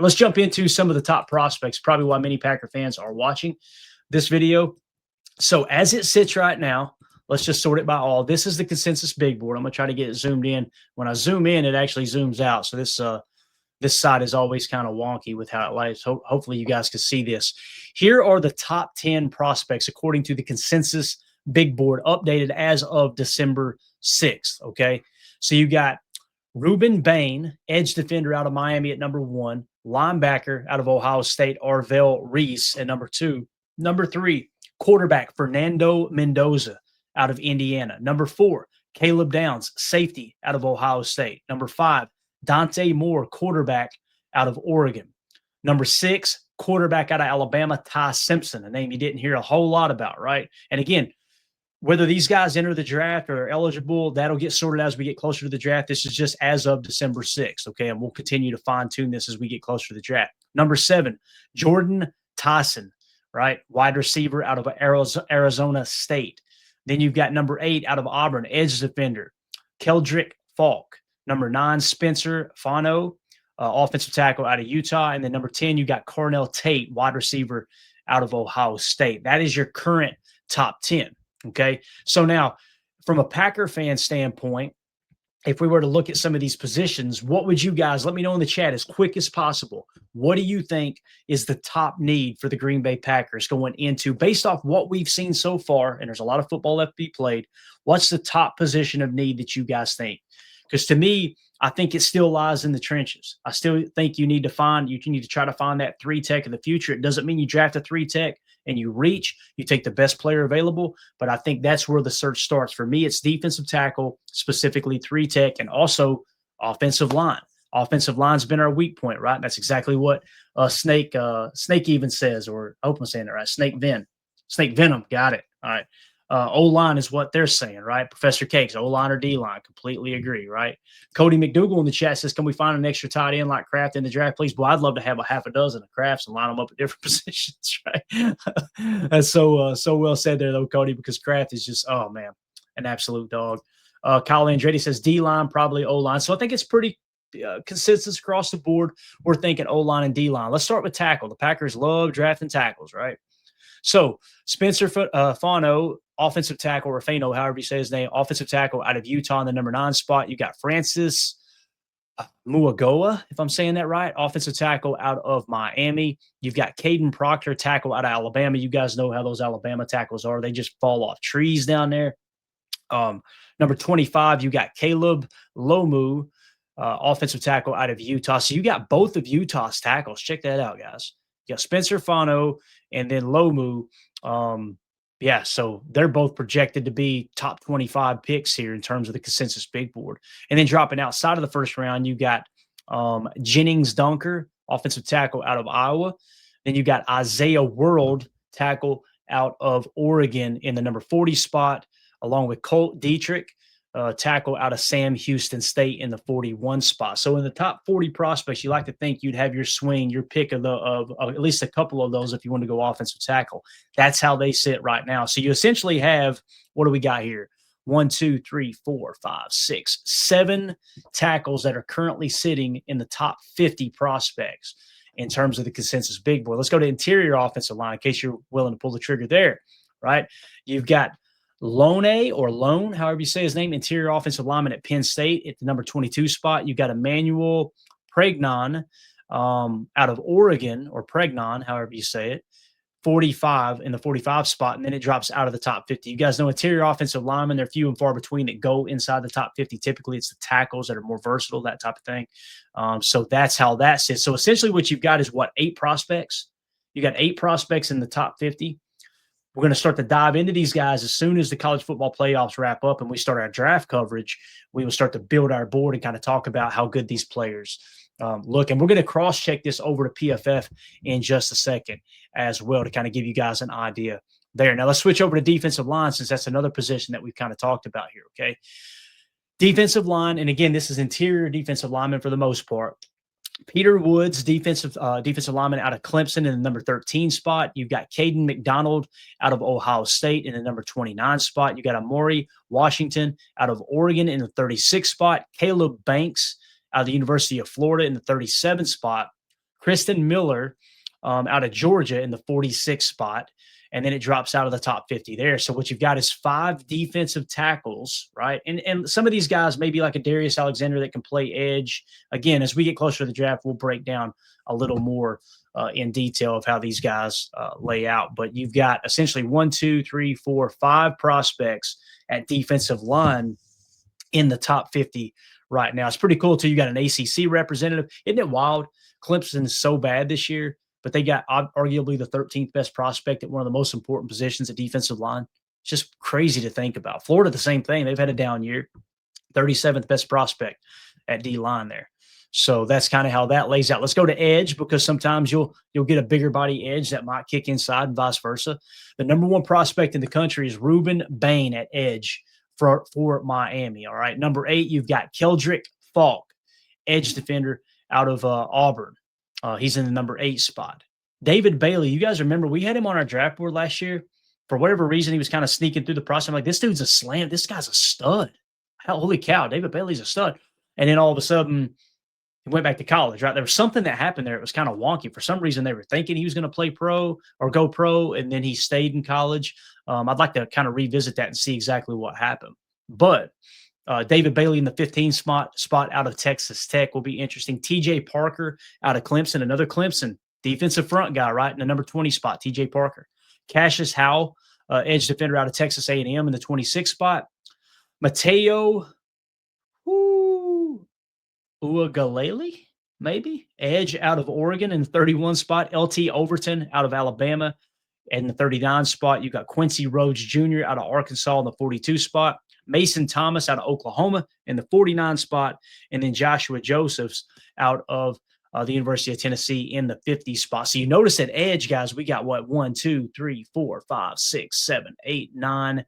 Let's jump into some of the top prospects, probably why many Packer fans are watching this video. So as it sits right now, let's just sort it by all. This is the consensus big board. I'm going to try to get it zoomed in. When I zoom in, it actually zooms out. So this side is always kind of wonky with how it lies. Hopefully you guys can see this. Here are the top 10 prospects according to the consensus big board updated as of December 6th, okay? So you got Ruben Bain, edge defender out of Miami at number 1, linebacker out of Ohio State, Arvell Reese at number 2. Number 3, quarterback Fernando Mendoza out of Indiana. Number 4, Caleb Downs, safety out of Ohio State. Number 5, Dante Moore, quarterback out of Oregon. Number 6, quarterback out of Alabama, Ty Simpson, a name you didn't hear a whole lot about, right? And again, whether these guys enter the draft or are eligible, that'll get sorted as we get closer to the draft. This is just as of December 6th, okay? And we'll continue to fine-tune this as we get closer to the draft. Number 7, Jordan Tyson, right? Wide receiver out of Arizona State. Then you've got number 8 out of Auburn, edge defender, Keldrick Falk. Number 9, Spencer Fano, offensive tackle out of Utah. And then number 10, you got Cornell Tate, wide receiver out of Ohio State. That is your current top 10. Okay. So now, from a Packer fan standpoint, if we were to look at some of these positions, what would you guys let me know in the chat as quick as possible? What do you think is the top need for the Green Bay Packers going into, based off what we've seen so far? And there's a lot of football left to be played. What's the top position of need that you guys think? Because to me, I think it still lies in the trenches. I still think you need to try to find that 3 tech of the future. It doesn't mean you draft a 3 tech and you take the best player available. But I think that's where the search starts. For me, it's defensive tackle, specifically 3 tech, and also offensive line. Offensive line's been our weak point, right? That's exactly what Snake even says, or I hope I'm saying it right. Snake Venom, got it. All right. O-line is what they're saying, right? Professor Cakes, O-line or D-line, completely agree, right? Cody McDougal in the chat says, can we find an extra tight end like Kraft in the draft, please? Boy, I'd love to have a half a dozen of Krafts and line them up at different positions, right? That's so well said there, though, Cody, because Kraft is just, oh, man, an absolute dog. Kyle Andretti says D-line, probably O-line. So I think it's pretty consensus across the board. We're thinking O-line and D-line. Let's start with tackle. The Packers love drafting tackles, right? So Spencer Fano, offensive tackle, or Fano, however you say his name, offensive tackle out of Utah in the number 9 spot. You got Francis Muagoa, if I'm saying that right, offensive tackle out of Miami. You've got Caden Proctor, tackle out of Alabama. You guys know how those Alabama tackles are. They just fall off trees down there. Number 25, you got Caleb Lomu, offensive tackle out of Utah. So you got both of Utah's tackles. Check that out, guys. You got Spencer Fano and then Lomu. So they're both projected to be top 25 picks here in terms of the consensus big board. And then dropping outside of the first round, you got Jennings Dunker, offensive tackle out of Iowa. Then you got Isaiah World, tackle out of Oregon in the number 40 spot, along with Colt Dietrich, tackle out of Sam Houston State in the 41 spot. So in the top 40 prospects, you like to think you'd have your swing, your pick of at least a couple of those if you want to go offensive tackle. That's how they sit right now. So you essentially have, what do we got here? 1, 2, 3, 4, 5, 6, 7 tackles that are currently sitting in the top 50 prospects in terms of the consensus big board. Let's go to interior offensive line in case you're willing to pull the trigger there, right? You've got Lone, however you say his name, interior offensive lineman at Penn State at the number 22 spot. You got Emmanuel Pregnon out of Oregon, or Pregnon, however you say it, 45 in the 45 spot, and then it drops out of the top 50. You guys know interior offensive linemen, they're few and far between that go inside the top 50. Typically, it's the tackles that are more versatile, that type of thing. So that's how that sits. So essentially what you've got is 8 prospects. You got 8 prospects in the top 50. We're going to start to dive into these guys as soon as the college football playoffs wrap up and we start our draft coverage. We will start to build our board and kind of talk about how good these players look. And we're going to cross-check this over to PFF in just a second as well to kind of give you guys an idea there. Now, let's switch over to defensive line since that's another position that we've kind of talked about here, okay? Defensive line, and again, this is interior defensive lineman for the most part. Peter Woods, defensive lineman out of Clemson in the number 13 spot. You've got Caden McDonald out of Ohio State in the number 29 spot. You got Amori Washington out of Oregon in the 36 spot. Caleb Banks out of the University of Florida in the 37 spot. Kristen Miller out of Georgia in the 46th spot. And then it drops out of the top 50 there. So what you've got is 5 defensive tackles, right? And some of these guys, maybe like a Darius Alexander that can play edge. Again, as we get closer to the draft, we'll break down a little more in detail of how these guys lay out. But you've got essentially 1, 2, 3, 4, 5 prospects at defensive line in the top 50 right now. It's pretty cool too. You got an ACC representative. Isn't it wild? Clemson is so bad this year, but they got arguably the 13th best prospect at one of the most important positions at defensive line. It's just crazy to think about. Florida, the same thing. They've had a down year. 37th best prospect at D line there. So that's kind of how that lays out. Let's go to edge, because sometimes you'll get a bigger body edge that might kick inside and vice versa. The number 1 prospect in the country is Ruben Bain at edge for Miami. All right. Number 8, you've got Keldrick Falk, edge defender out of Auburn. He's in the number 8 spot. David Bailey, you guys remember we had him on our draft board last year. For whatever reason, he was kind of sneaking through the process. I'm like, this dude's a slam. This guy's a stud. Holy cow, David Bailey's a stud. And then all of a sudden, he went back to college, right? There was something that happened there. It was kind of wonky. For some reason, they were thinking he was going to play pro or go pro, and then he stayed in college. I'd like to kind of revisit that and see exactly what happened. But David Bailey in the 15 spot out of Texas Tech will be interesting. TJ Parker out of Clemson, another Clemson defensive front guy, right? In the number 20 spot, TJ Parker. Cassius Howell, edge defender out of Texas A&M in the 26th spot. Mateo Uiagalelei, maybe, edge out of Oregon in the 31 spot. LT Overton out of Alabama in the 39 spot. You've got Quincy Rhodes Jr. out of Arkansas in the 42 spot. Mason Thomas out of Oklahoma in the 49 spot. And then Joshua Josephs out of the University of Tennessee in the 50 spot. So you notice at edge, guys, we got what? 1, 2, 3, 4, 5, 6, 7, 8, 9,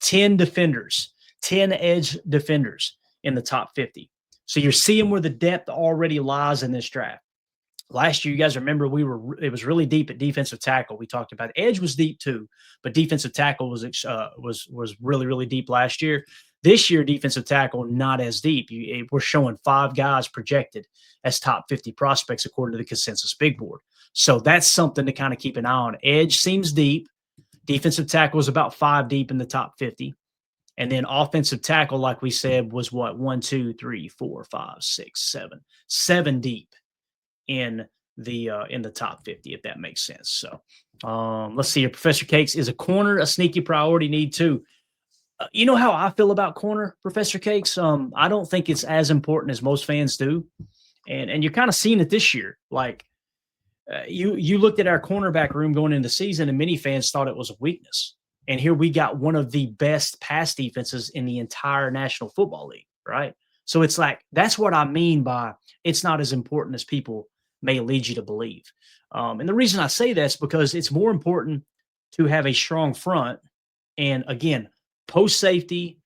10 defenders, 10 edge defenders in the top 50. So you're seeing where the depth already lies in this draft. Last year, you guys remember it was really deep at defensive tackle. We talked about edge was deep too, but defensive tackle was really, really deep last year. This year, defensive tackle not as deep. We're showing 5 guys projected as top 50 prospects according to the consensus big board. So that's something to kind of keep an eye on. Edge seems deep. Defensive tackle is about 5 deep in the top 50. And then offensive tackle, like we said, was what? 1, 2, 3, 4, 5, 6, 7. 7 deep in the top 50, if that makes sense. So let's see here. Professor Cakes, is a corner a sneaky priority need too? You know how I feel about corner, Professor Cakes? I don't think it's as important as most fans do. And you're kind of seeing it this year. Like you looked at our cornerback room going into the season, and many fans thought it was a weakness. And here we got one of the best pass defenses in the entire National Football League, right? So it's like, that's what I mean by it's not as important as people may lead you to believe. And the reason I say that's because it's more important to have a strong front. And again, post safety,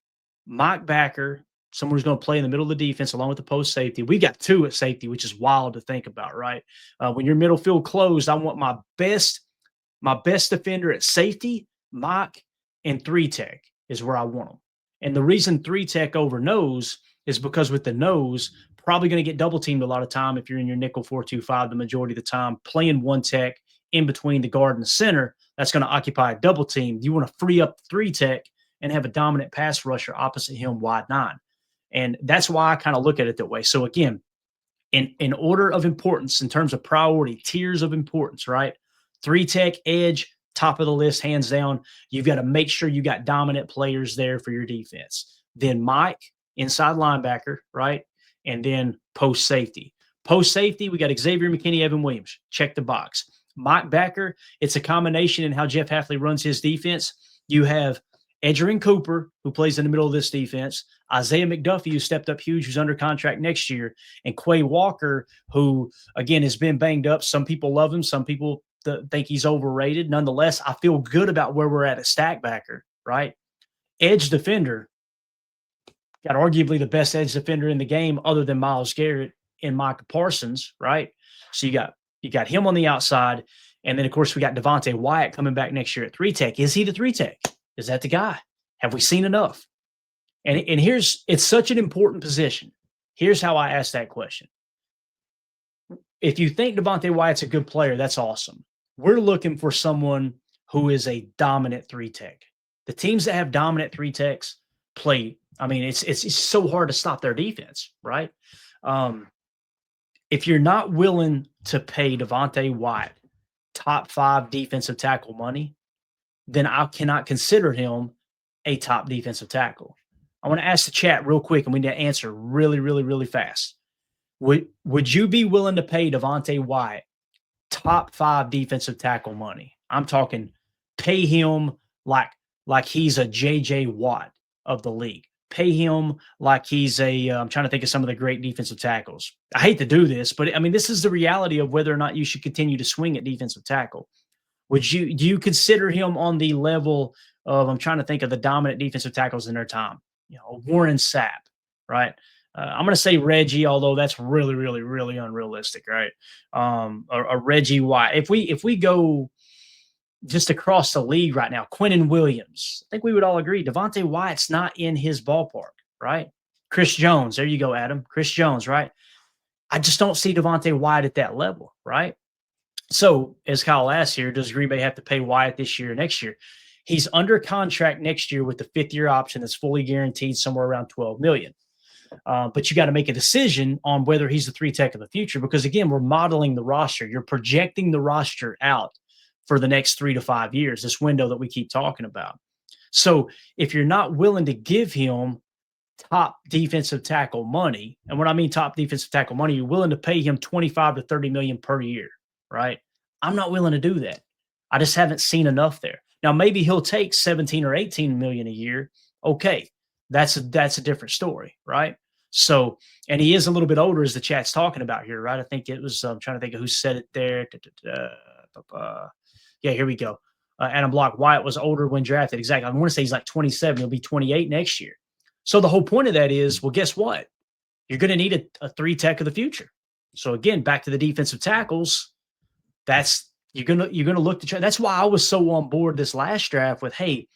Mike Backer, someone who's going to play in the middle of the defense along with the post safety. We got 2 at safety, which is wild to think about, right? When your middle field closed, I want my best defender at safety, Mike, and 3-tech is where I want them. And the reason 3-tech over nose is because with the nose, probably going to get double teamed a lot of time if you're in your nickel 4-2-5 the majority of the time, playing 1-tech in between the guard and the center. That's going to occupy a double team. You want to free up 3-tech and have a dominant pass rusher opposite him wide 9. And that's why I kind of look at it that way. So again, in order of importance, in terms of priority, tiers of importance, right? 3-tech, edge, top of the list, hands down. You've got to make sure you got dominant players there for your defense. Then Mike, inside linebacker, right? And then post safety. Post safety, we got Xavier McKinney, Evan Williams. Check the box. Mike Backer, it's a combination in how Jeff Hafley runs his defense. You have Edgerrin Cooper, who plays in the middle of this defense, Isaiah McDuffie, who stepped up huge, who's under contract next year, and Quay Walker, who, again, has been banged up. Some people love him. Some people think he's overrated. Nonetheless, I feel good about where we're at stack backer, right? Edge defender, got arguably the best edge defender in the game other than Myles Garrett and Micah Parsons, right? So you got him on the outside. And then, of course, we got Devontae Wyatt coming back next year at 3-tech. Is he the 3-tech? Is that the guy? Have we seen enough? And it's such an important position. Here's how I ask that question. if you think Devontae Wyatt's a good player, that's awesome. We're looking for someone who is a dominant three tech. The teams that have dominant three techs play. I mean, it's so hard to stop their defense, right? Um, if you're not willing to pay Devontae Wyatt top 5 defensive tackle money, then I cannot consider him a top defensive tackle. I want to ask the chat real quick, and we need to answer really, really, really fast. Would you be willing to pay Devontae Wyatt top 5 defensive tackle money? I'm talking pay him like he's a JJ Watt of the league. Pay him like he's I'm trying to think of some of the great defensive tackles. I hate to do this, but I mean, this is the reality of whether or not you should continue to swing at defensive tackle. Do you consider him on the level of, I'm trying to think of the dominant defensive tackles in their time, Warren Sapp, right? I'm going to say Reggie, although that's really, really, really unrealistic, right? A Reggie White. If we go just across the league right now, Quinnen Williams, I think we would all agree Devontae Wyatt's not in his ballpark, right? Chris Jones, there you go, Adam. Chris Jones, right? I just don't see Devontae Wyatt at that level, right? So, as Kyle asked here, does Green Bay have to pay Wyatt this year or next year? He's under contract next year with the 5th-year option that's fully guaranteed somewhere around $12 million. But you got to make a decision on whether he's the 3 tech of the future, because, again, we're modeling the roster. You're projecting the roster out for the next 3 to 5 years, this window that we keep talking about. So if you're not willing to give him top defensive tackle money, and when I mean top defensive tackle money, you're willing to pay him $25 to $30 million per year, right? I'm not willing to do that. I just haven't seen enough there. Now, maybe he'll take 17 or 18 million a year. Okay. That's a different story, right? So, and he is a little bit older, as the chat's talking about here, right? I think it was, I'm trying to think of who said it there. Yeah, here we go. Adam Block, Wyatt was older when drafted. Exactly. I want to say he's like 27. He'll be 28 next year. So the whole point of that is, well, guess what? You're going to need a 3 tech of the future. So again, back to the defensive tackles. You're gonna look to try. That's why I was so on board this last draft with, hey,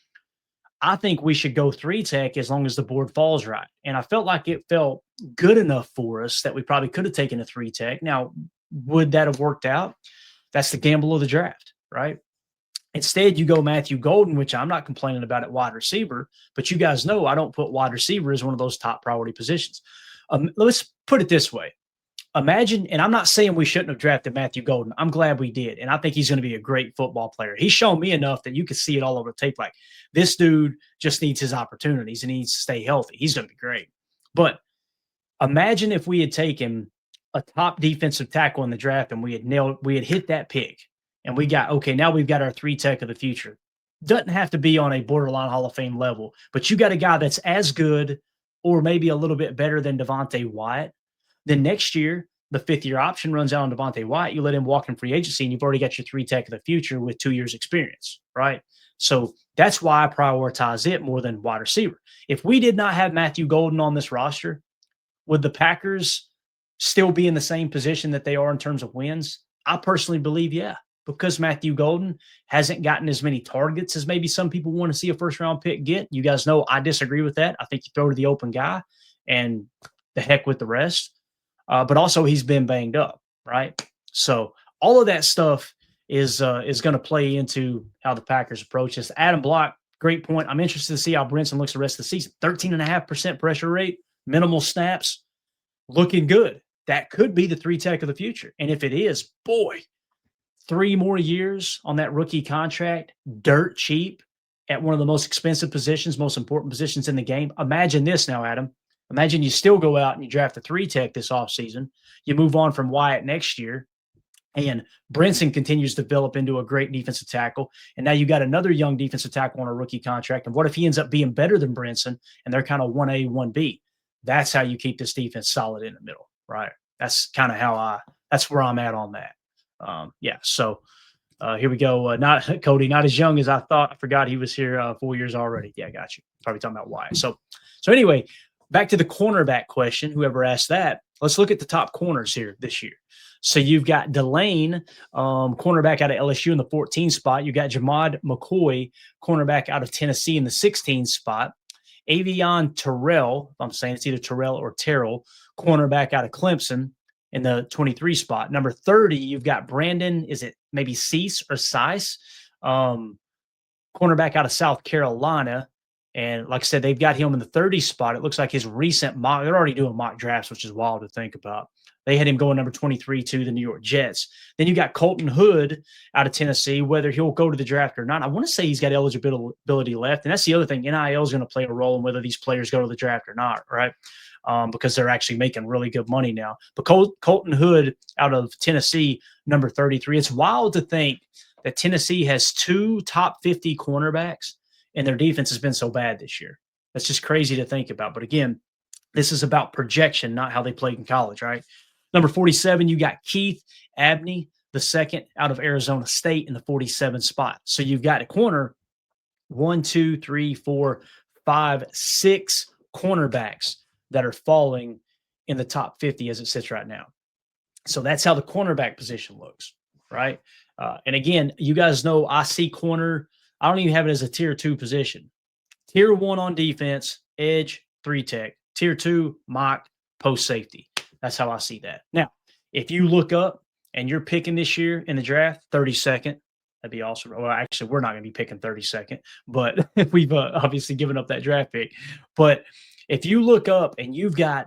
I think we should go 3 tech as long as the board falls right. And I felt like it felt good enough for us that we probably could have taken a 3 tech. Now, would that have worked out? That's the gamble of the draft, right? Instead, you go Matthew Golden, which I'm not complaining about at wide receiver, but you guys know I don't put wide receiver as one of those top priority positions. Let's put it this way. Imagine, and I'm not saying we shouldn't have drafted Matthew Golden. I'm glad we did. And I think he's going to be a great football player. He's shown me enough that you can see it all over tape. Like, this dude just needs his opportunities and he needs to stay healthy. He's going to be great. But imagine if we had taken a top defensive tackle in the draft and we had hit that pick and we got, okay, now we've got our 3 tech of the future. Doesn't have to be on a borderline Hall of Fame level, but you got a guy that's as good or maybe a little bit better than Devontae Wyatt. Then next year, the 5th-year option runs out on Devontae Wyatt. You let him walk in free agency, and you've already got your 3 tech of the future with 2 years experience, right? So that's why I prioritize it more than wide receiver. If we did not have Matthew Golden on this roster, would the Packers still be in the same position that they are in terms of wins? I personally believe, yeah, because Matthew Golden hasn't gotten as many targets as maybe some people want to see a first-round pick get. You guys know I disagree with that. I think you throw to the open guy and the heck with the rest. But also he's been banged up, right? So all of that stuff is going to play into how the Packers approach this. Adam Block, great point. I'm interested to see how Brinson looks the rest of the season. 13.5% pressure rate, minimal snaps, looking good. That could be the 3 tech of the future. And if it is, boy, 3 more years on that rookie contract, dirt cheap at one of the most expensive positions, most important positions in the game. Imagine this now, Adam. Imagine you still go out and you draft a 3 tech this offseason. You move on from Wyatt next year, and Brinson continues to develop into a great defensive tackle. And now you got another young defensive tackle on a rookie contract. And what if he ends up being better than Brinson and they're kind of 1A, 1B? That's how you keep this defense solid in the middle, right? That's kind of that's where I'm at on that. Yeah. So here we go. Not Cody, not as young as I thought. I forgot he was here 4 years already. Yeah, I got you. Probably talking about Wyatt. So anyway, back to the cornerback question, whoever asked that, let's look at the top corners here this year. So you've got Delane, cornerback out of LSU in the 14th spot. You got Jamad McCoy, cornerback out of Tennessee in the 16th spot. Avion Terrell, if I'm saying it's either Terrell or Terrell, cornerback out of Clemson in the 23 spot. Number 30, you've got Brandon, is it maybe Cease or Sice? Um, Cornerback out of South Carolina. And like I said, they've got him in the 30 spot. It looks like his recent mock, they're already doing mock drafts, which is wild to think about. They had him going number 23 to the New York Jets. Then you got Colton Hood out of Tennessee, whether he'll go to the draft or not. I want to say he's got eligibility left. And that's the other thing. NIL is going to play a role in whether these players go to the draft or not, right? Because they're actually making really good money now. But Colton Hood out of Tennessee, number 33. It's wild to think that Tennessee has 2 top 50 cornerbacks and their defense has been so bad this year. That's just crazy to think about. But again, this is about projection, not how they played in college, right? Number 47, you got Keith Abney, the second out of Arizona State in the 47 spot. So you've got a corner, 1, 2, 3, 4, 5, 6 cornerbacks that are falling in the top 50 as it sits right now. So that's how the cornerback position looks, right? And again, you guys know I see corner. I don't even have it as a tier 2 position. Tier 1 on defense, edge, 3 tech. Tier 2, mock, post safety. That's how I see that. Now, if you look up and you're picking this year in the draft, 32nd, that'd be awesome. Well, actually, we're not going to be picking 32nd, but we've obviously given up that draft pick. But if you look up and you've got,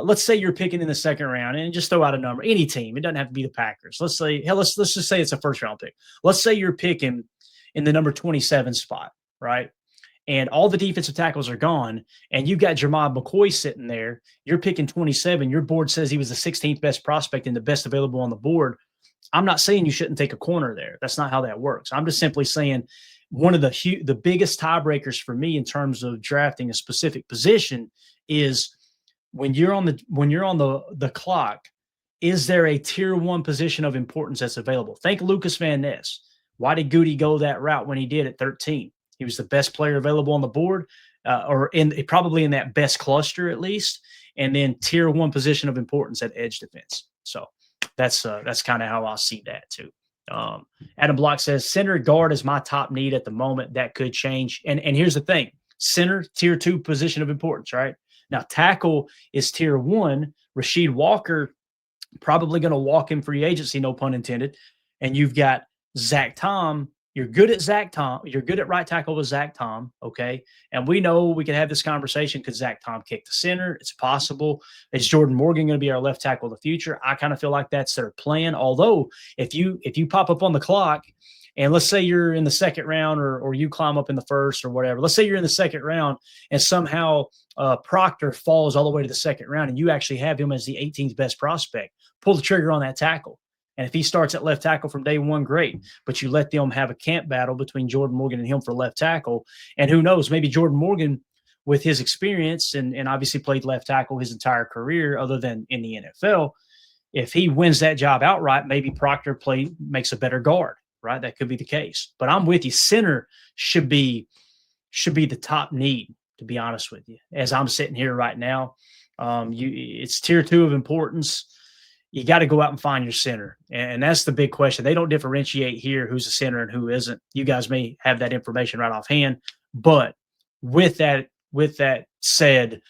let's say you're picking in the second round, and just throw out a number, any team. It doesn't have to be the Packers. Let's say, hell, let's just say it's a first round pick. Let's say you're picking in the number 27 spot, right? And all the defensive tackles are gone, and you've got Jermod McCoy sitting there. You're picking 27. Your board says he was the 16th best prospect and the best available on the board. I'm not saying you shouldn't take a corner there. That's not how that works. I'm just simply saying one of the biggest tiebreakers for me in terms of drafting a specific position is when you're on the clock, is there a tier 1 position of importance that's available? Think Lucas Van Ness. Why did Goody go that route when he did at 13? He was the best player available on the board, or probably in that best cluster at least, and then tier 1 position of importance at edge defense. So that's kind of how I see that too. Adam Block says center guard is my top need at the moment. That could change. And here's the thing: center, tier 2 position of importance, right? Now tackle is tier 1. Rasheed Walker probably going to walk in free agency, no pun intended. And you've got Zach Tom. You're good at Zach Tom. You're good at right tackle with Zach Tom, okay? And we know we can have this conversation because Zach Tom kicked the center. It's possible. Is Jordan Morgan going to be our left tackle of the future? I kind of feel like that's their plan. Although if you pop up on the clock and let's say you're in the second round or you climb up in the first or whatever. Let's say you're in the second round and somehow Proctor falls all the way to the second round and you actually have him as the 18th best prospect. Pull the trigger on that tackle. And if he starts at left tackle from day one, great. But you let them have a camp battle between Jordan Morgan and him for left tackle. And who knows, maybe Jordan Morgan, with his experience and obviously played left tackle his entire career other than in the NFL, if he wins that job outright, maybe Proctor makes a better guard, right? That could be the case. But I'm with you. Center should be the top need, to be honest with you. As I'm sitting here right now, it's tier 2 of importance. You got to go out and find your center. And that's the big question. They don't differentiate here who's a center and who isn't. You guys may have that information right offhand. But with that said,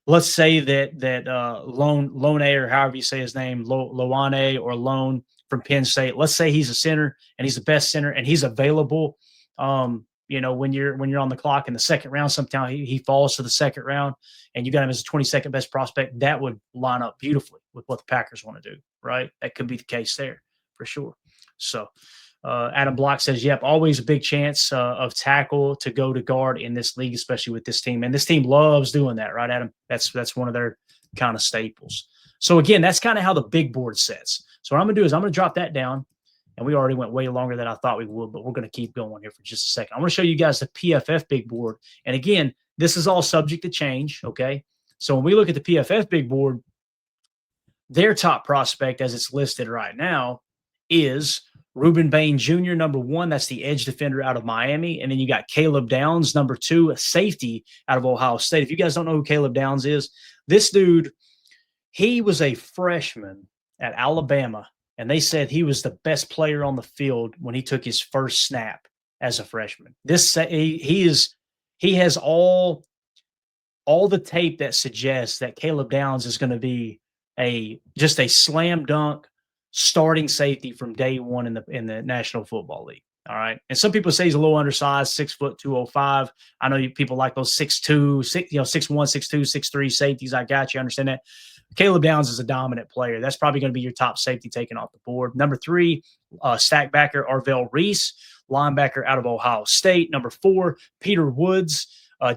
let's say that Lone or however you say his name, Loane or Lone from Penn State, let's say he's a center and he's the best center and he's available. When you're on the clock in the second round, sometime he falls to the second round and you got him as the 22nd best prospect, that would line up beautifully with what the Packers want to do, right? That could be the case there for sure. So Adam Block says, yep, always a big chance of tackle to go to guard in this league, especially with this team. And this team loves doing that, right, Adam? That's one of their kind of staples. So again, that's kind of how the big board sets. So what I'm going to do is I'm going to drop that down. And we already went way longer than I thought we would, but we're going to keep going here for just a second. I want to show you guys the PFF big board. And again, this is all subject to change, okay? So when we look at the PFF big board, their top prospect as it's listed right now is Reuben Bain Jr., number 1. That's the edge defender out of Miami. And then you got Caleb Downs, number 2, a safety out of Ohio State. If you guys don't know who Caleb Downs is, this dude, he was a freshman at Alabama. And they said he was the best player on the field when he took his first snap as a freshman. He has all the tape that suggests that Caleb Downs is going to be just a slam dunk starting safety from day one in the National Football League. All right. And some people say he's a little undersized, 6', 205. I know people like those 6'2", 6'1", 6'2", 6'3" safeties. I got you. I understand that. Caleb Downs is a dominant player. That's probably going to be your top safety taken off the board. Number 3, stack backer Arvell Reese, linebacker out of Ohio State. Number 4, Peter Woods,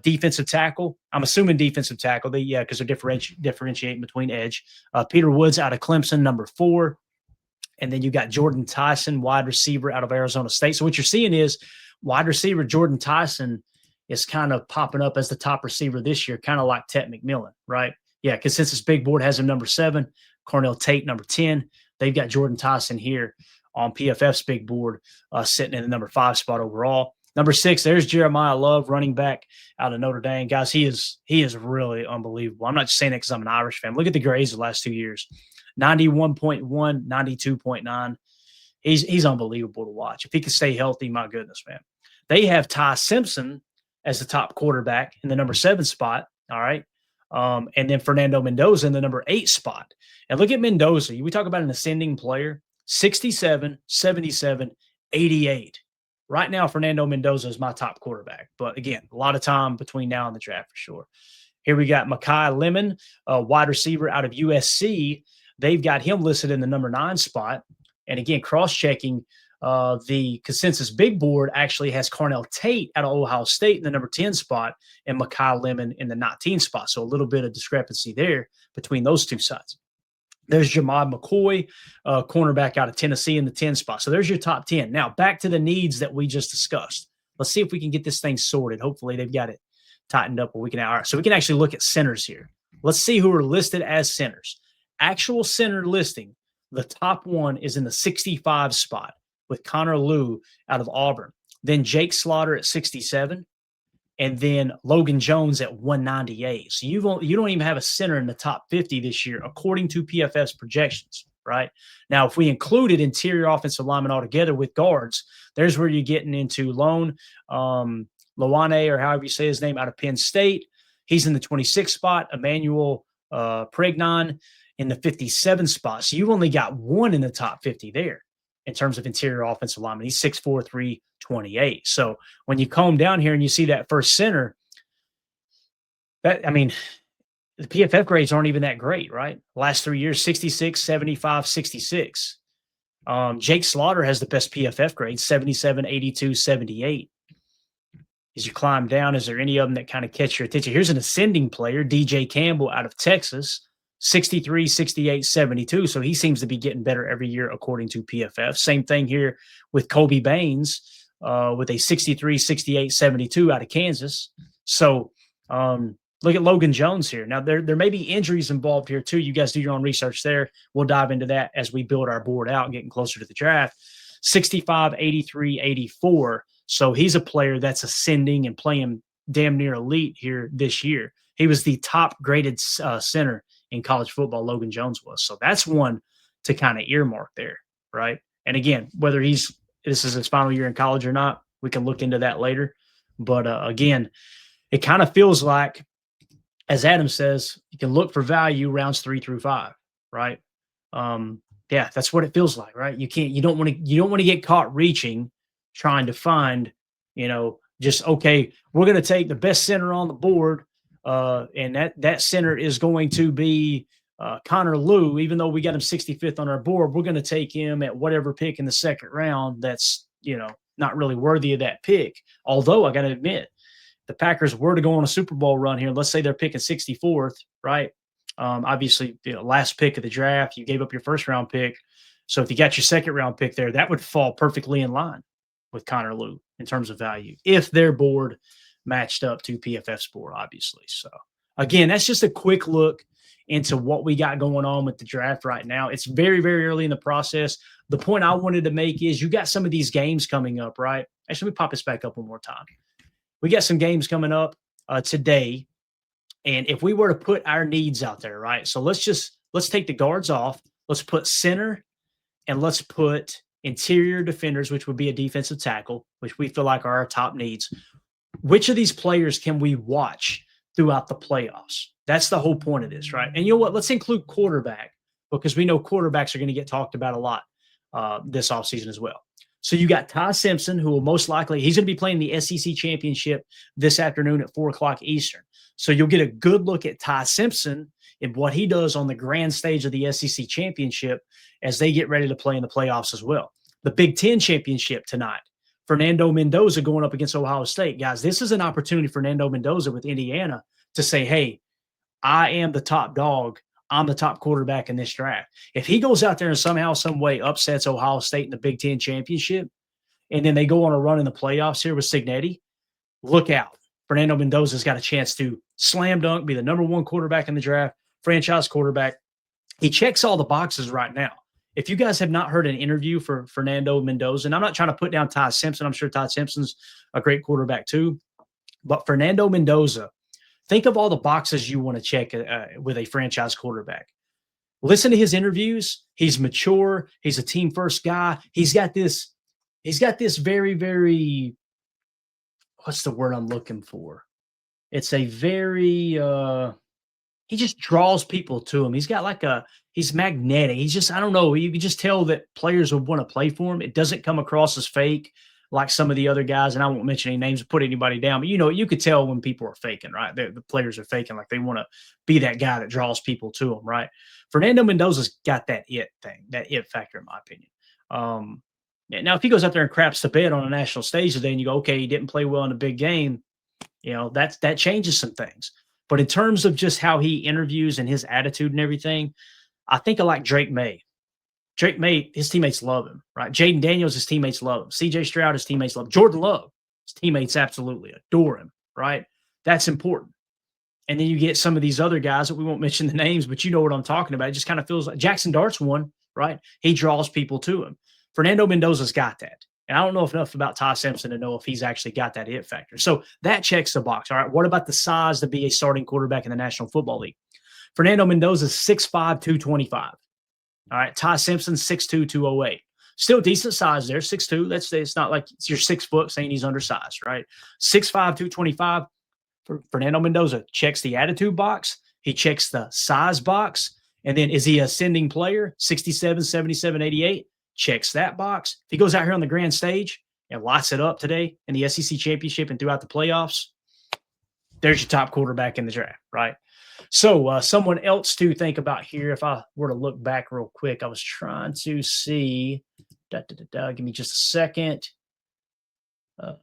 defensive tackle. I'm assuming defensive tackle. Because they're differentiating between edge. Peter Woods out of Clemson, number 4. And then you got Jordan Tyson, wide receiver out of Arizona State. So what you're seeing is wide receiver Jordan Tyson is kind of popping up as the top receiver this year, kind of like Tet McMillan, right? Yeah, Consensus Big Board has him number 7, Cornell Tate number 10. They've got Jordan Tyson here on PFF's Big Board sitting in the number 5 spot overall. Number 6, there's Jeremiah Love, running back out of Notre Dame. Guys, he is really unbelievable. I'm not just saying that because I'm an Irish fan. Look at the grades the last 2 years. 91.1, 92.9. He's unbelievable to watch. If he can stay healthy, my goodness, man. They have Ty Simpson as the top quarterback in the number 7 spot. All right. And then Fernando Mendoza in the number 8 spot. And look at Mendoza. We talk about an ascending player, 67, 77, 88. Right now, Fernando Mendoza is my top quarterback. But again, a lot of time between now and the draft for sure. Here we got Mekhi Lemon, a wide receiver out of USC. They've got him listed in the number 9 spot. And again, cross-checking, the Consensus Big Board actually has Cornell Tate out of Ohio State in the number 10 spot and Mekhi Lemon in the 19 spot. So a little bit of discrepancy there between those two sides. There's Jamad McCoy, cornerback out of Tennessee in the 10 spot. So there's your top 10. Now, back to the needs that we just discussed. Let's see if we can get this thing sorted. Hopefully, they've got it tightened up where we can. All right, so we can actually look at centers here. Let's see who are listed as centers. Actual center listing, the top one is in the 65 spot with Connor Lew out of Auburn. Then Jake Slaughter at 67. And then Logan Jones at 198. So you don't even have a center in the top 50 this year, according to PFF's projections, right? Now, if we included interior offensive linemen altogether with guards, there's where you're getting into Loane, Loane, or however you say his name, out of Penn State. He's in the 26th spot. Emmanuel Pregnon in the 57th spot. So you've only got one in the top 50 there in terms of interior offensive lineman. He's 6'4", 328. So when you comb down here and you see that first center, the PFF grades aren't even that great, right? Last 3 years, 66, 75, 66. Jake Slaughter has the best PFF grade, 77, 82, 78. As you climb down, is there any of them that kind of catch your attention? Here's an ascending player, DJ Campbell out of Texas, 63, 68, 72. So he seems to be getting better every year according to PFF. Same thing here with Kobe Baines with a 63, 68, 72 out of Kansas. So look at Logan Jones here. Now, there may be injuries involved here too. You guys do your own research there. We'll dive into that as we build our board out, getting closer to the draft. 65, 83, 84. So he's a player that's ascending and playing damn near elite here this year. He was the top graded center in college football, Logan Jones was. So that's one to kind of earmark there, right? And again, whether this is his final year in college or not, we can look into that later. But again, it kind of feels like, as Adam says, you can look for value rounds 3 through 5, right? Yeah, that's what it feels like, right? You don't want to get caught reaching, trying to find, just, okay, we're going to take the best center on the board. And that center is going to be Connor Lew. Even though we got him 65th on our board, we're going to take him at whatever pick in the second round that's, not really worthy of that pick. Although I got to admit, the Packers were to go on a Super Bowl run here. Let's say they're picking 64th, right? Obviously, last pick of the draft, you gave up your first round pick. So if you got your second round pick there, that would fall perfectly in line with Connor Lew in terms of value if their board matched up to PFF's board, obviously. So again, that's just a quick look into what we got going on with the draft right now. It's very, very early in the process. The point I wanted to make is you got some of these games coming up, right? Actually, let me pop this back up one more time. We got some games coming up today. And if we were to put our needs out there, right? So let's take the guards off. Let's put center and let's put interior defenders, which would be a defensive tackle, which we feel like are our top needs. Which of these players can we watch throughout the playoffs. That's the whole point of this, right? And you know what? Let's include quarterback because we know quarterbacks are going to get talked about a lot this offseason as well. So you got Ty Simpson, who will most likely, he's going to be playing the SEC championship this afternoon at 4 o'clock Eastern. So you'll get a good look at Ty Simpson and what he does on the grand stage of the SEC championship as they get ready to play in the playoffs as well. The Big Ten championship tonight. Fernando Mendoza going up against Ohio State. Guys, this is an opportunity for Fernando Mendoza with Indiana to say, hey, I am the top dog. I'm the top quarterback in this draft. If he goes out there and somehow, some way upsets Ohio State in the Big Ten championship, and then they go on a run in the playoffs here with Cignetti, look out. Fernando Mendoza's got a chance to slam dunk, be the number one quarterback in the draft, franchise quarterback. He checks all the boxes right now. If you guys have not heard an interview for Fernando Mendoza, and I'm not trying to put down Ty Simpson. I'm sure Ty Simpson's a great quarterback too. But Fernando Mendoza, think of all the boxes you want to check with a franchise quarterback. Listen to his interviews. He's mature. He's a team first guy. He's got this very, very, what's the word I'm looking for? It's a very, he just draws people to him. He's got he's magnetic. He's just, I don't know. You can just tell that players would want to play for him. It doesn't come across as fake like some of the other guys. And I won't mention any names or put anybody down, but you could tell when people are faking, right? The players are faking, like they want to be that guy that draws people to them, right? Fernando Mendoza's got that it thing, that it factor, in my opinion. Now, if he goes out there and craps the bed on a national stage today and you go, okay, he didn't play well in a big game, that changes some things. But in terms of just how he interviews and his attitude and everything, I think I like Drake May. Drake May, his teammates love him, right? Jaden Daniels, his teammates love him. CJ Stroud, his teammates love him. Jordan Love, his teammates absolutely adore him, right? That's important. And then you get some of these other guys that we won't mention the names, but you know what I'm talking about. It just kind of feels like Jackson Dart's one, right? He draws people to him. Fernando Mendoza's got that. And I don't know enough about Ty Simpson to know if he's actually got that it factor. So that checks the box. All right. What about the size to be a starting quarterback in the National Football League? Fernando Mendoza's 6'5", 225. All right. Ty Simpson, 6'2", 208. Still decent size there, 6'2". It's not like you're 6 foot saying he's undersized, right? 6'5", 225. Fernando Mendoza checks the attitude box. He checks the size box. And then is he a ascending player? 67, 77, 88. Checks that box. If he goes out here on the grand stage and lights it up today in the SEC championship and throughout the playoffs, there's your top quarterback in the draft, right? So someone else to think about here, if I were to look back real quick, I was trying to see, give me just a second. Let's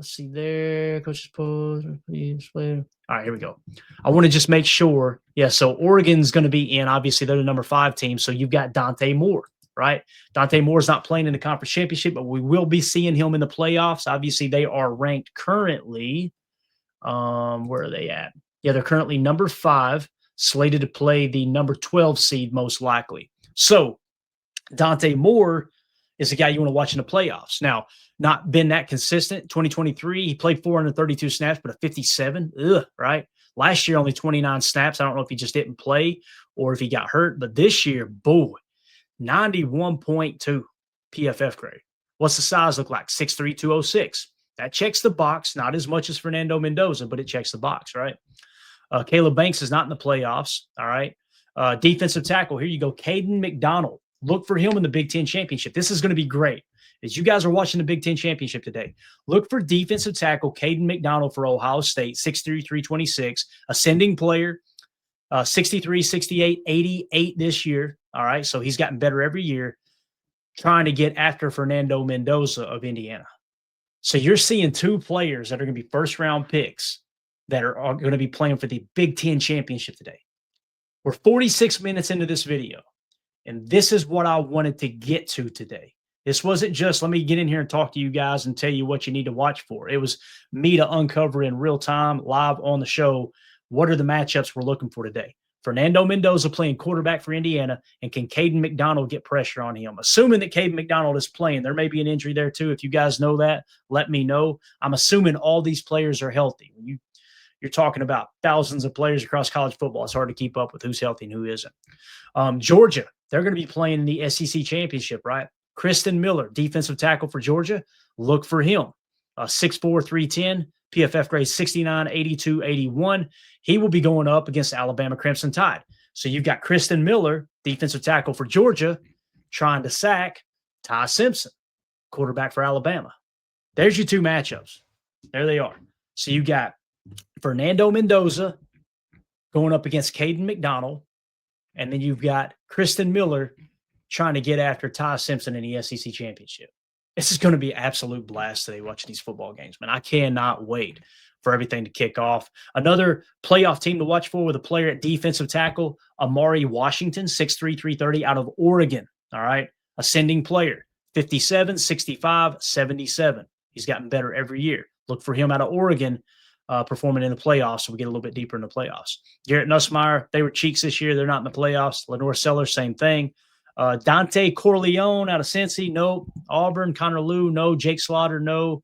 see there. Coach's post. All right, here we go. I want to just make sure. Yeah, so Oregon's going to be in. Obviously, they're the number 5 team. So you've got Dante Moore, right? Dante Moore's not playing in the conference championship, but we will be seeing him in the playoffs. Obviously, they are ranked currently. Where are they at? Yeah, they're currently number 5, slated to play the number 12 seed most likely. So Dante Moore is the guy you want to watch in the playoffs. Now, not been that consistent. 2023, he played 432 snaps, but a 57. Right? Last year, only 29 snaps. I don't know if he just didn't play or if he got hurt. But this year, boy, 91.2 PFF grade. What's the size look like? 6'3", 206. That checks the box. Not as much as Fernando Mendoza, but it checks the box, right? Caleb Banks is not in the playoffs, all right? Defensive tackle, here you go, Caden McDonald. Look for him in the Big Ten championship. This is going to be great. As you guys are watching the Big Ten championship today, look for defensive tackle Caden McDonald for Ohio State, 6'3", 326, ascending player, 63, 68, 88 this year. All right, so he's gotten better every year, trying to get after Fernando Mendoza of Indiana. So you're seeing 2 players that are going to be first-round picks that are going to be playing for the Big Ten championship today. We're 46 minutes into this video. And this is what I wanted to get to today. This wasn't just, let me get in here and talk to you guys and tell you what you need to watch for. It was me to uncover in real time, live on the show, what are the matchups we're looking for today. Fernando Mendoza playing quarterback for Indiana, and can Caden McDonald get pressure on him? Assuming that Caden McDonald is playing, there may be an injury there too. If you guys know that, let me know. I'm assuming all these players are healthy. When you're talking about thousands of players across college football, it's hard to keep up with who's healthy and who isn't. Georgia, they're going to be playing in the SEC championship, right? Kristen Miller, defensive tackle for Georgia. Look for him. 6'4", 310, PFF grade 69, 82, 81. He will be going up against Alabama Crimson Tide. So you've got Kristen Miller, defensive tackle for Georgia, trying to sack Ty Simpson, quarterback for Alabama. There's your two matchups. There they are. So you got Fernando Mendoza going up against Caden McDonald, and then you've got Kristen Miller trying to get after Ty Simpson in the SEC championship. This is going to be an absolute blast today watching these football games, man. I cannot wait for everything to kick off. Another playoff team to watch for with a player at defensive tackle, Amari Washington, 6'3", 330 out of Oregon. All right. Ascending player, 57, 65, 77. He's gotten better every year. Look for him out of Oregon performing in the playoffs, so we get a little bit deeper in the playoffs. Garrett Nussmeier, they were cheeks this year. They're not in the playoffs. Lenore Sellers, same thing. Dante Corleone out of Cincy, no. Auburn, Connor Liu, no. Jake Slaughter, no.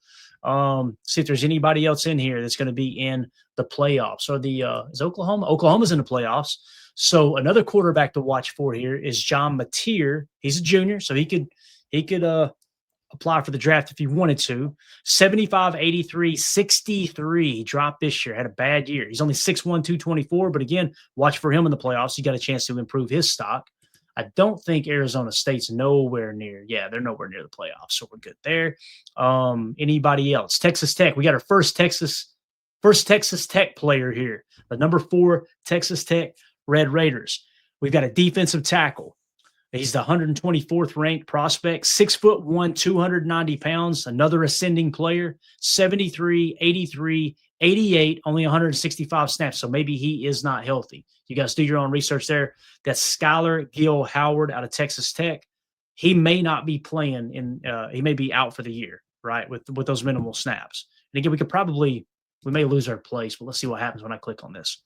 See if there's anybody else in here that's going to be in the playoffs. Or is Oklahoma? Oklahoma's in the playoffs. So another quarterback to watch for here is John Mateer. He's a junior, so he could apply for the draft if he wanted to. 75, 83, 63. He dropped this year, had a bad year. He's only 6'1", 224, but again, watch for him in the playoffs. He got a chance to improve his stock. I don't think Arizona State's nowhere near. Yeah, they're nowhere near the playoffs, so we're good there. Anybody else? Texas Tech. We got our first Texas Tech player here. The number 4 Texas Tech Red Raiders. We've got a defensive tackle. He's the 124th ranked prospect, 6'1", 290 pounds. Another ascending player, 73, 83, 88, only 165 snaps. So maybe he is not healthy. You guys do your own research there. That's Skylar Gill Howard out of Texas Tech. He may not be playing he may be out for the year, right? With those minimal snaps. And again, we may lose our place, but let's see what happens when I click on this.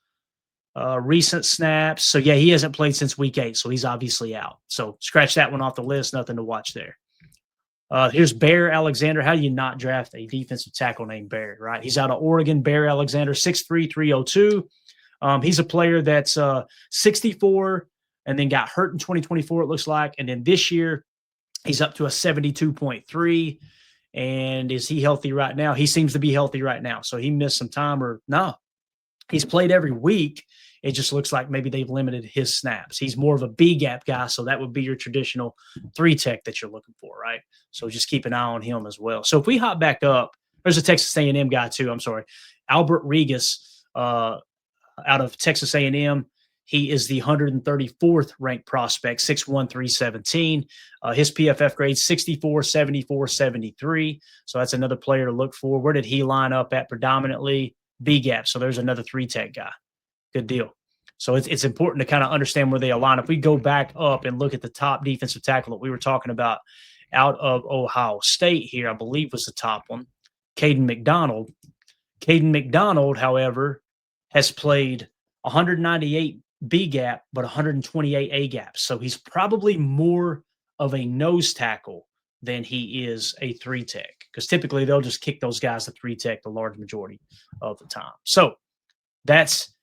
Recent snaps. So yeah, he hasn't played since week 8. So he's obviously out. So scratch that one off the list. Nothing to watch there. Here's Bear Alexander. How do you not draft a defensive tackle named Bear, right? He's out of Oregon. Bear Alexander, 6'3", 302. He's a player that's 64 and then got hurt in 2024, it looks like. And then this year, he's up to a 72.3. And is he healthy right now? He seems to be healthy right now. So he missed some time or no. He's played every week. It just looks like maybe they've limited his snaps. He's more of a B-gap guy, so that would be your traditional 3-tech that you're looking for, right? So just keep an eye on him as well. So if we hop back up, there's a Texas A&M guy too. I'm sorry. Albert Regas out of Texas A&M. He is the 134th ranked prospect, 6'1", 317. His PFF grade, 64, 74, 73. So that's another player to look for. Where did he line up at predominantly? B-gap. So there's another 3-tech guy. Good deal. So it's important to kind of understand where they align. If we go back up and look at the top defensive tackle that we were talking about out of Ohio State here, I believe was the top one, Caden McDonald. Caden McDonald, however, has played 198 B-gap, but 128 A-gap. So he's probably more of a nose tackle than he is a 3-tech, because typically they'll just kick those guys to 3-tech the large majority of the time. So that's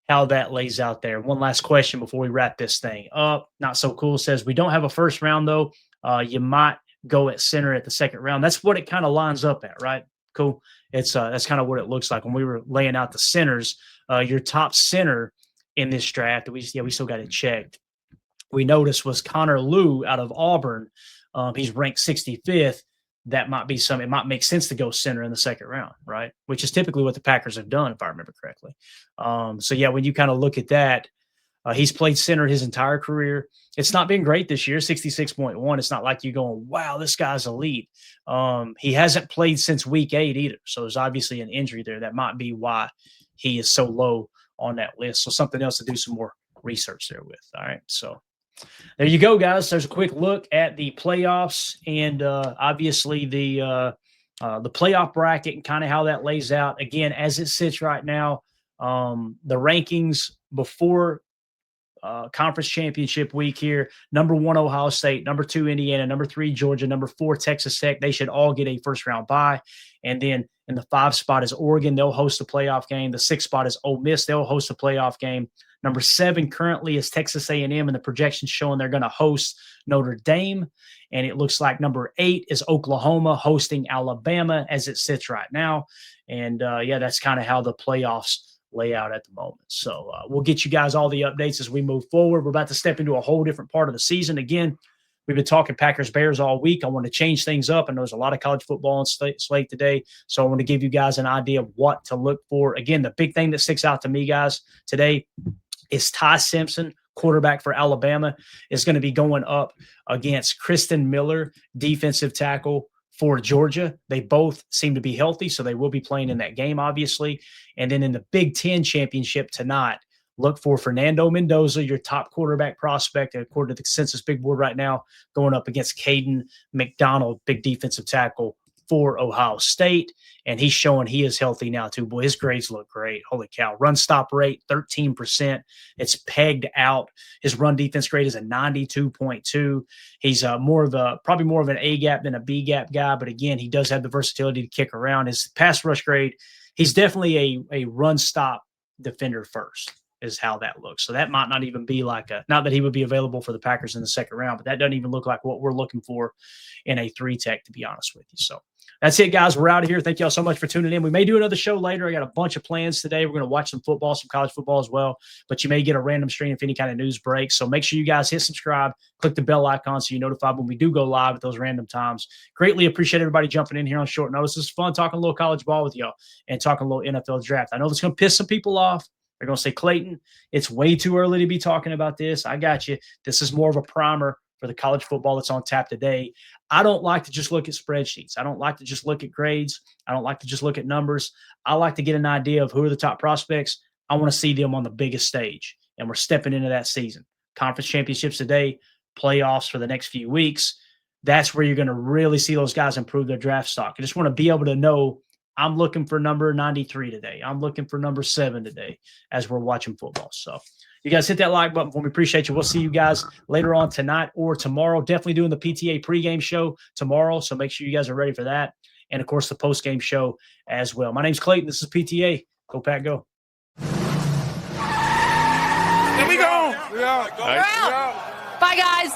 how that lays out there. One last question before we wrap this thing up. Not So Cool says, we don't have a first round, though. You might go at center at the second round. That's what it kind of lines up at, right? Cool. It's that's kind of what it looks like when we were laying out the centers. Your top center in this draft, we still got it checked. We noticed was Connor Liu out of Auburn. He's ranked 65th. That might be it might make sense to go center in the second round, right? Which is typically what the Packers have done, if I remember correctly. So yeah, when you kind of look at that, he's played center his entire career. It's not been great this year, 66.1. It's not like you going, wow, this guy's elite. He hasn't played since week 8 either. So there's obviously an injury there. That might be why he is so low on that list. So something else to do some more research there with. All right. So there you go, guys. There's a quick look at the playoffs and obviously the playoff bracket and kind of how that lays out. Again, as it sits right now, the rankings before conference championship week here, number 1, Ohio State, number 2, Indiana, number 3, Georgia, number 4, Texas Tech. They should all get a first-round bye. And then in the 5 spot is Oregon. They'll host a playoff game. The 6 spot is Ole Miss. They'll host a playoff game. Number 7 currently is Texas A&M, and the projections showing they're going to host Notre Dame. And it looks like number 8 is Oklahoma hosting Alabama as it sits right now. And yeah, that's kind of how the playoffs lay out at the moment. So we'll get you guys all the updates as we move forward. We're about to step into a whole different part of the season. Again, we've been talking Packers-Bears all week. I want to change things up. I know there's a lot of college football on slate today, so I want to give you guys an idea of what to look for. Again, the big thing that sticks out to me, guys, today is Ty Simpson, quarterback for Alabama, is going to be going up against Kristen Miller, defensive tackle for Georgia. They both seem to be healthy, so they will be playing in that game, obviously. And then in the Big Ten championship tonight, look for Fernando Mendoza, your top quarterback prospect, according to the consensus big board right now, going up against Caden McDonald, big defensive tackle for Ohio State. And he's showing he is healthy now, too. Boy, his grades look great. Holy cow. Run stop rate, 13%. It's pegged out. His run defense grade is a 92.2. He's probably more of an A gap than a B gap guy. But again, he does have the versatility to kick around. His pass rush grade, he's definitely a run stop defender first, is how that looks. So that might not even be like not that he would be available for the Packers in the second round, but that doesn't even look like what we're looking for in a 3-tech, to be honest with you. So that's it, guys. We're out of here. Thank y'all so much for tuning in. We may do another show later. I got a bunch of plans today. We're going to watch some football, some college football as well, but you may get a random stream if any kind of news breaks. So make sure you guys hit subscribe, click the bell icon so you're notified when we do go live at those random times. Greatly appreciate everybody jumping in here on short notice. It's fun talking a little college ball with y'all and talking a little NFL draft. I know it's going to piss some people off. They're going to say, Clayton, it's way too early to be talking about this. I got you. This is more of a primer for the college football that's on tap today. I don't like to just look at spreadsheets. I don't like to just look at grades. I don't like to just look at numbers. I like to get an idea of who are the top prospects. I want to see them on the biggest stage, and we're stepping into that season. Conference championships today, playoffs for the next few weeks. That's where you're going to really see those guys improve their draft stock. I just want to be able to know I'm looking for number 93 today. I'm looking for number 7 today as we're watching football. So you guys hit that like button for me. Appreciate you. We'll see you guys later on tonight or tomorrow. Definitely doing the PTA pregame show tomorrow, so make sure you guys are ready for that. And, of course, the postgame show as well. My name's Clayton. This is PTA. Go, Pack, go. Here we go. Bye, guys.